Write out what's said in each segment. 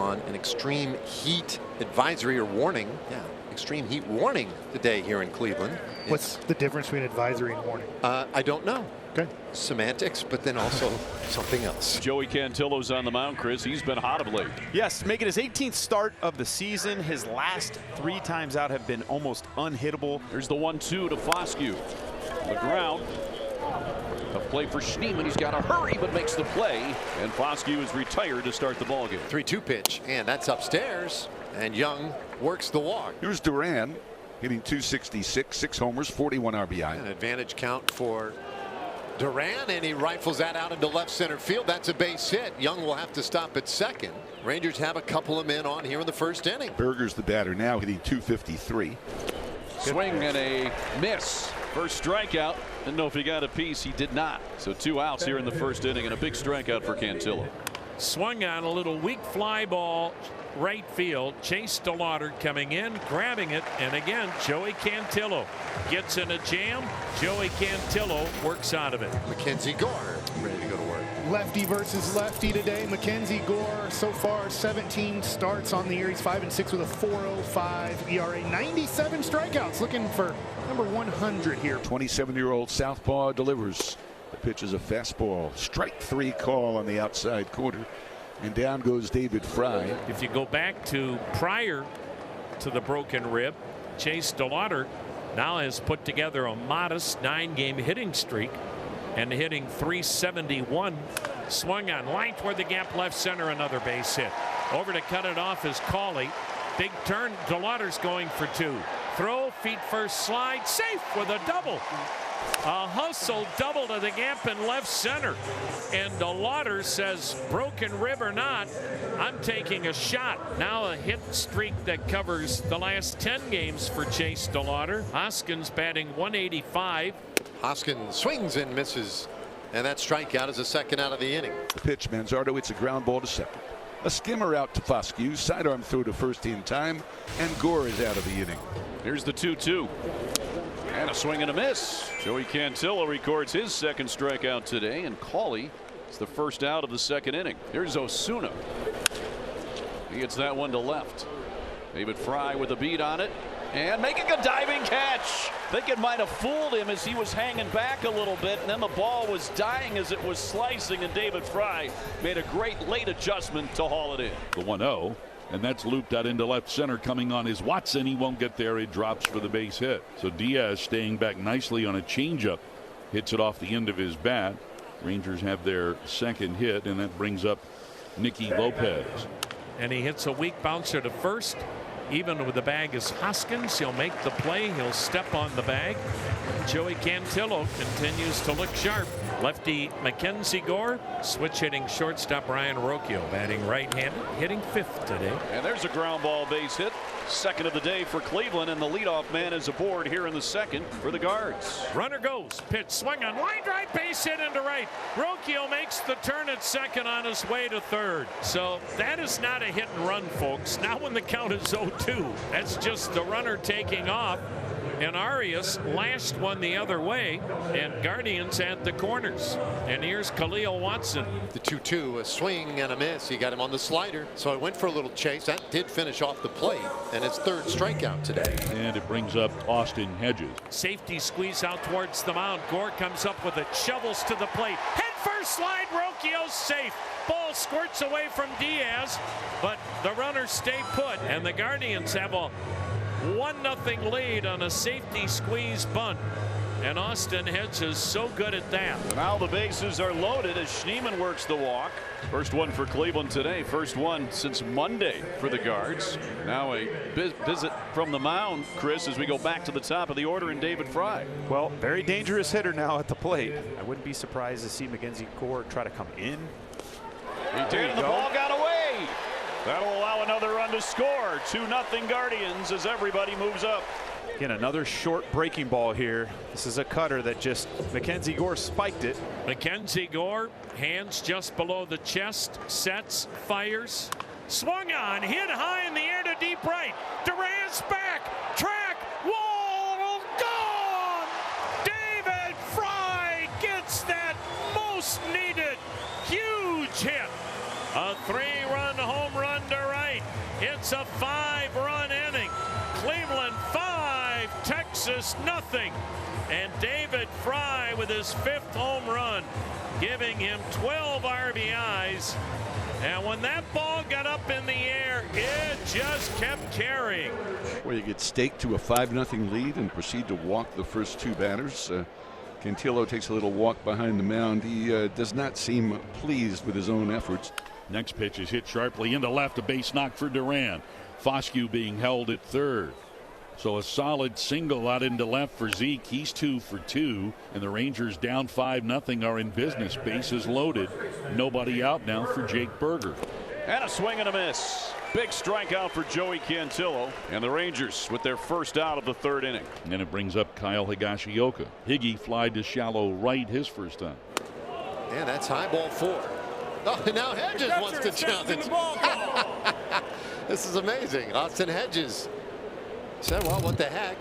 on an extreme heat advisory or warning. Yeah, extreme heat warning today here in Cleveland. What's the difference between advisory and warning? I don't know. Okay. Semantics, but then also something else. Joey Cantillo's on the mound, Chris. He's been hot of late. Yes, making his 18th start of the season. His last 3 times out have been almost unhittable. There's the 1-2 to Foscue. The ground. A play for Schneemann. He's got to hurry, but makes the play. And Foscue is retired to start the ballgame. 3-2 pitch, and that's upstairs. And Young works the walk. Here's Duran hitting .266, 6 homers, 41 RBI. An advantage count for Duran, and he rifles that out into left center field. That's a base hit. Young will have to stop at second. Rangers have a couple of men on here in the first inning. Berger's the batter now, hitting .253. Swing and a miss. First strikeout. Didn't know if he got a piece. He did not. So 2 outs here in the first inning and a big strikeout for Cantillo. Swung on a little weak fly ball right field. Chase DeLauder coming in, grabbing it, and again Joey Cantillo gets in a jam. Joey Cantillo works out of it. Mackenzie Gore ready to go to work. Lefty versus lefty today. Mackenzie Gore so far 17 starts on the year. He's 5-6 with a 4.05 ERA. 97 strikeouts. Looking for number 100 here. 27-year-old southpaw delivers. The pitch is a fastball. Strike 3 call on the outside corner. And down goes David Fry. If you go back to prior to the broken rib, Chase DeLauder now has put together a modest 9-game hitting streak and hitting .371. Swung on, line toward the gap left center, another base hit. Over to cut it off is Cawley. Big turn. DeLauder's going for 2. Throw, feet first slide, safe with a double. A hustle double to the gap in left center. And DeLauder says, broken rib or not, I'm taking a shot. Now a hit streak that covers the last 10 games for Chase DeLauder. Hoskins batting .185. Hoskins swings and misses. And that strikeout is a second out of the inning. The pitch, Manzardo. It's a ground ball to second. A skimmer out to Foscue. Sidearm throw to first in time. And Gore is out of the inning. Here's the 2-2. And a swing and a miss. Joey Cantillo records his second strikeout today, and Cawley is the first out of the second inning. Here's Osuna. He gets that one to left. David Fry with a beat on it and making a diving catch. Think it might have fooled him as he was hanging back a little bit, and then the ball was dying as it was slicing, and David Fry made a great late adjustment to haul it in. The 1-0. And that's looped out into left center. Coming on is Watson. He won't get there. It drops for the base hit. So Diaz staying back nicely on a changeup. Hits it off the end of his bat. Rangers have their second hit, and that brings up Nicky Lopez. And he hits a weak bouncer to first. Even with the bag is Hoskins. He'll make the play. He'll step on the bag. Joey Cantillo continues to look sharp. Lefty Mackenzie Gore, switch hitting shortstop Ryan Rocchio, batting right-handed, hitting 5th today. And there's a ground ball base hit. Second of the day for Cleveland, and the leadoff man is aboard here in the second for the Guards. Runner goes, pitch, swing on, line drive, base hit into right. Rocchio makes the turn at second on his way to third. So that is not a hit and run, folks. Now when the count is 0-2, that's just the runner taking off. And Arias lashed one the other way, and Guardians had the corners. And here's Khalil Watson. The 2-2, a swing and a miss. He got him on the slider, so I went for a little chase. That did finish off the plate, and his 3rd strikeout today. And it brings up Austin Hedges. Safety squeeze out towards the mound. Gore comes up with it, shovels to the plate. Head first slide, Rocchio's safe. Ball squirts away from Diaz, but the runners stay put, and the Guardians have a 1-0 lead on a safety squeeze bunt. And Austin Hedges is so good at that. Now the bases are loaded as Schneemann works the walk. First one for Cleveland today. First one since Monday for the Guards. Now a visit from the mound, Chris, as we go back to the top of the order, and David Fry. Well, very dangerous hitter now at the plate. I wouldn't be surprised to see Mackenzie Gore try to come in. He did, and the ball got away. That'll allow another run to score. 2-0 Guardians as everybody moves up. Again, another short breaking ball here. This is a cutter that just Mackenzie Gore spiked it. Mackenzie Gore, hands just below the chest, sets, fires, swung on, hit high in the air to deep right. Duran's back, track, wall, gone. David Fry gets that most needed huge hit. A 3-run home run to right. It's a 5-run inning. Cleveland 5, Texas nothing. And David Fry with his 5th home run, giving him 12 RBIs. And when that ball got up in the air, it just kept carrying. Well, you get staked to a 5-0 lead and proceed to walk the first 2 batters. Cantillo takes a little walk behind the mound. He does not seem pleased with his own efforts. Next pitch is hit sharply into left, a base knock for Duran. Foscue being held at third. So a solid single out into left for Zeke. He's 2 for 2, and the Rangers down 5-0 are in business. Bases loaded. Nobody out now for Jake Berger. And a swing and a miss. Big strikeout for Joey Cantillo, and the Rangers with their first out of the 3rd inning. And it brings up Kyle Higashioka. Higgy flied to shallow right his first time. And that's high ball 4. Oh, now Hedges wants to challenge. This is amazing. Austin Hedges said, well, what the heck?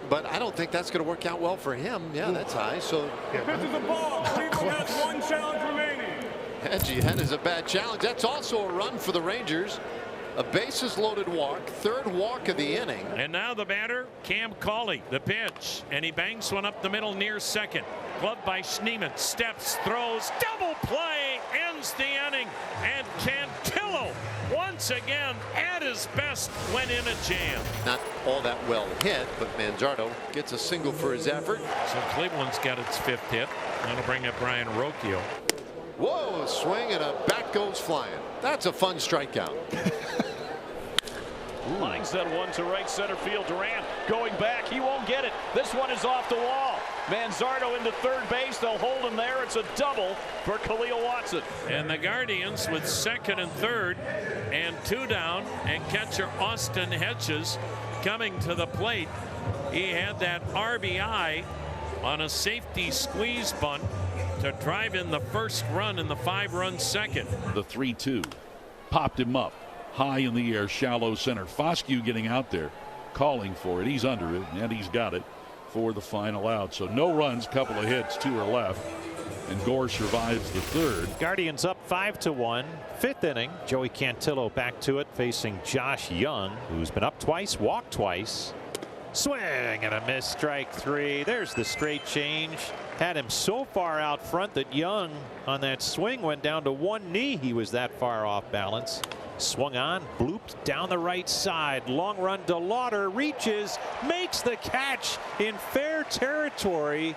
But I don't think that's going to work out well for him. Yeah, that's high. So Pitches the ball. Cleveland has 1 challenge remaining. Hedgie, that is a bad challenge. That's also a run for the Rangers. A bases loaded walk, 3rd walk of the inning. And now the batter, Cam Cauley, the pitch, and he banks one up the middle near second. Gloved by Schneemann, steps, throws, double play, ends the inning, and Cantillo once again at his best when in a jam. Not all that well hit, but Manzardo gets a single for his effort. So Cleveland's got its 5th hit. That'll bring up Ryan Rocchio. Whoa, swing and a bat goes flying. That's a fun strikeout. Lines that one to right center field. Durant going back. He won't get it. This one is off the wall. Manzardo into 3rd base. They'll hold him there. It's a double for Khalil Watson. And the Guardians with 2nd and 3rd and 2 down, and catcher Austin Hedges coming to the plate. He had that RBI on a safety squeeze bunt to drive in the 1st run in the 5-run 2nd. The 3-2 popped him up high in the air, shallow center. Foscue getting out there, calling for it. He's under it, and he's got it for the final out. So no runs, couple of hits, 2 are left, and Gore survives the 3rd. Guardians up 5-1. 5th inning. Joey Cantillo back to it, facing Josh Young, who's been up twice, walked twice. Swing and a miss, strike 3. There's the straight change. Had him so far out front that Young on that swing went down to 1 knee. He was that far off balance. Swung on, blooped down the right side. Long run to Lauder, reaches, makes the catch in fair territory.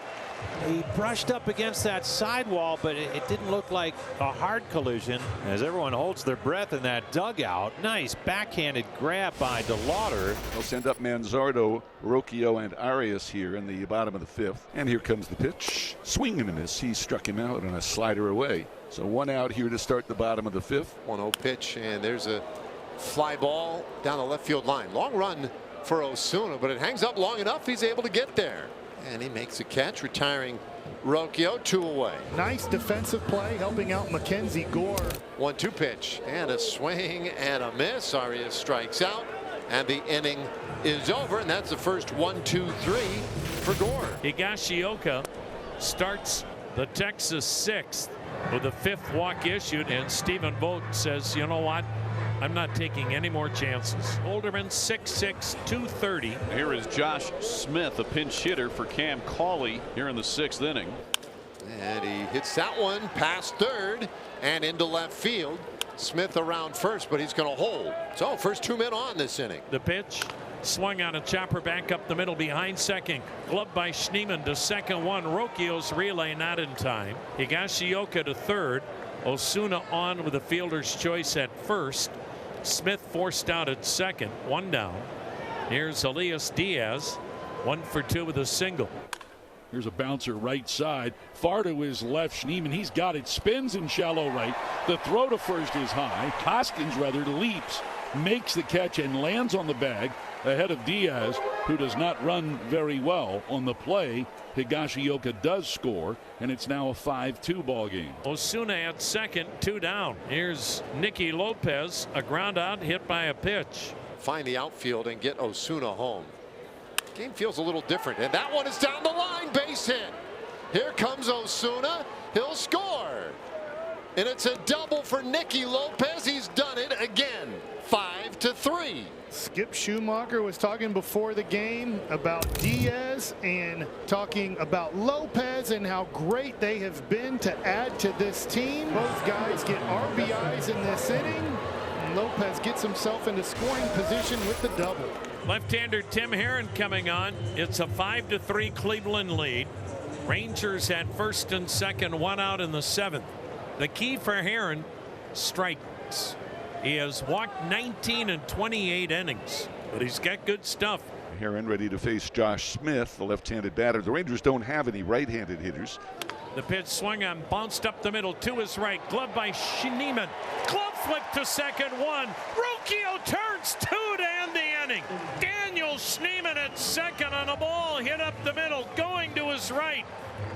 He brushed up against that sidewall, but it didn't look like a hard collision as everyone holds their breath in that dugout. Nice backhanded grab by DeLauder. They'll send up Manzardo, Rocchio, and Arias here in the bottom of the 5th. And here comes the pitch. Swing and a miss. He struck him out on a slider away. So 1 out here to start the bottom of the 5th. 1-0 pitch, and there's a fly ball down the left field line. Long run for Osuna, but it hangs up long enough. He's able to get there. And he makes a catch, retiring Rocchio. 2 away. Nice defensive play, helping out Mackenzie Gore. 1-2 pitch, and a swing and a miss. Arias strikes out, and the inning is over, and that's the first 1-2-3 for Gore. Higashioka starts the Texas 6th with the 5th walk issued, and Stephen Vogt says, you know what? I'm not taking any more chances. Olderman 6'6", 230. Here is Josh Smith, a pinch hitter for Cam Cauley here in the 6th inning. And he hits that one past 3rd and into left field. Smith around first, but he's going to hold. So first 2 men on this inning. The pitch swung on a chopper back up the middle behind second. Gloved by Schneemann to second one. Rocchio's relay not in time. Higashioka to 3rd. Osuna on with a fielder's choice at 1st. Smith forced out at 2nd. 1 down. Here's Elias Diaz. 1 for 2 with a single. Here's a bouncer right side. Far to his left. Schneemann, he's got it. Spins in shallow right. The throw to first is high. Hoskins rather leaps, makes the catch, and lands on the bag ahead of Diaz, who does not run very well on the play. Higashioka does score, and it's now a 5-2 ball game. Osuna at 2nd, 2 down. Here's Nicky Lopez, a ground out hit by a pitch. Find the outfield and get Osuna home. Game feels a little different, and that one is down the line. Base hit. Here comes Osuna. He'll score. And it's a double for Nicky Lopez. He's done it again. 5-3. Skip Schumacher was talking before the game about Diaz and talking about Lopez and how great they have been to add to this team. Both guys get RBIs in this inning. And Lopez gets himself into scoring position with the double. Left-hander Tim Herron coming on. It's a 5-3 Cleveland lead. Rangers at first and second, one out in the seventh. The key for Herron, strikes. He has walked 19 in 28 innings, but he's got good stuff. Herron ready to face Josh Smith, the left-handed batter. The Rangers don't have any right-handed hitters. The pitch swung on, bounced up the middle to his right. Glove by Schneemann. Glove flip to second, one. Rocchio turns two to end the inning. Daniel Schneemann at second on a ball hit up the middle, going to his right.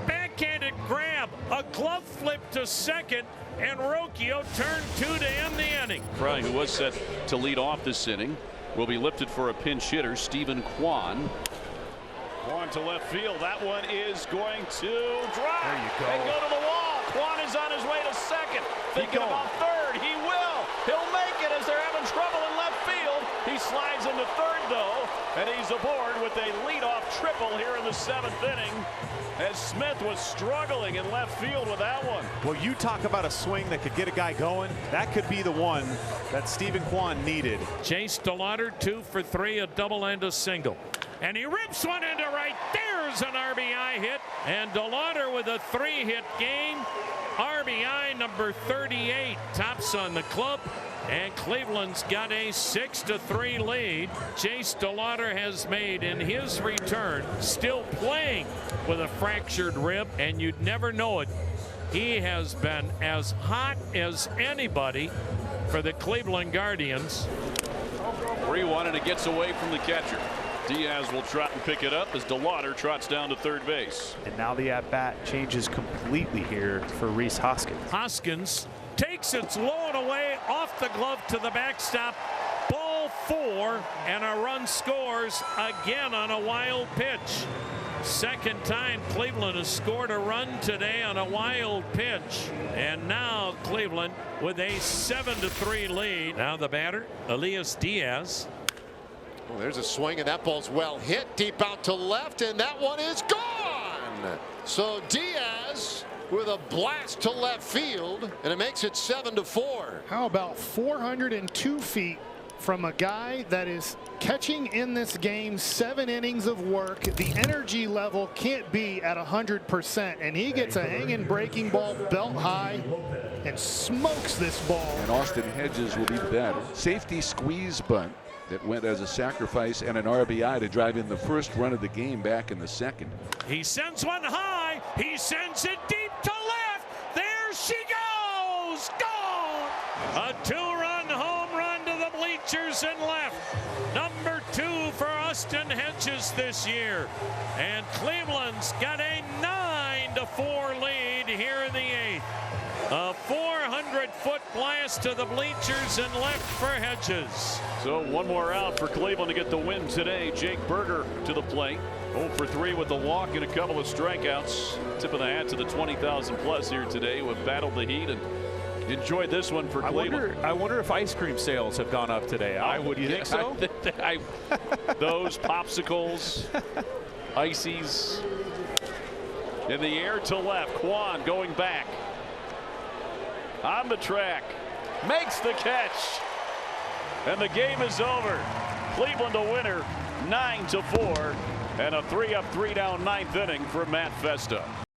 Backhanded grab, a glove flip to second, and Rocchio turned two to end the inning. Fry, who was set to lead off this inning, will be lifted for a pinch hitter, Stephen Kwan. Kwan to left field. That one is going to drop. There you go. And go to the wall. Kwan is on his way to second. Thinking about third. He will. He'll make it as they're having trouble in left field. He slides into third, though, and he's aboard with a leadoff triple here in the seventh inning, as Smith was struggling in left field with that one. Well, you talk about a swing that could get a guy going. That could be the one that Stephen Kwan needed. Chase DeLauder 2 for 3, a double and a single. And he rips one into right. There's an RBI hit. And DeLauder with a 3-hit game. RBI number 38 tops on the club. And Cleveland's got a 6-3 lead. Chase DeLauder has made in his return, still playing with a fractured rib, and you'd never know it. He has been as hot as anybody for the Cleveland Guardians. 3-1, and it gets away from the catcher. Diaz will trot and pick it up as DeLauder trots down to third base. And now the at-bat changes completely here for Rhys Hoskins. Hoskins takes it low and away off the glove to the backstop. Ball 4, and a run scores again on a wild pitch. Second time Cleveland has scored a run today on a wild pitch. And now Cleveland with a 7-3 lead. Now the batter, Elias Diaz. Well, there's a swing, and that ball's well hit deep out to left, and that one is gone. So Diaz with a blast to left field, and it makes it 7-4. How about 402 feet from a guy that is catching in this game, 7 innings of work. The energy level can't be at 100%, and he gets a hanging breaking ball belt high and smokes this ball. And Austin Hedges will be the batter. Safety squeeze bunt that went as a sacrifice and an RBI to drive in the first run of the game back in the second. He sends one high. He sends it deep to left. There she goes. Gone. A 2-run home run to the bleachers and left. Number 2 for Austin Hedges this year. And Cleveland's got a 9-4 lead here in the 8th. A 400-foot blast to the bleachers and left for Hedges. So one more out for Cleveland to get the win today. Jake Berger to the plate. 0 for 3 with the walk and a couple of strikeouts. Tip of the hat to the 20,000 plus here today who have battled the heat and enjoyed this one for Cleveland. I wonder if ice cream sales have gone up today. You think so? Those popsicles, ices. In the air to left. Kwan going back. On the track, makes the catch, and the game is over. Cleveland a winner, 9-4, and a 3-up, 3-down 9th inning for Matt Festa.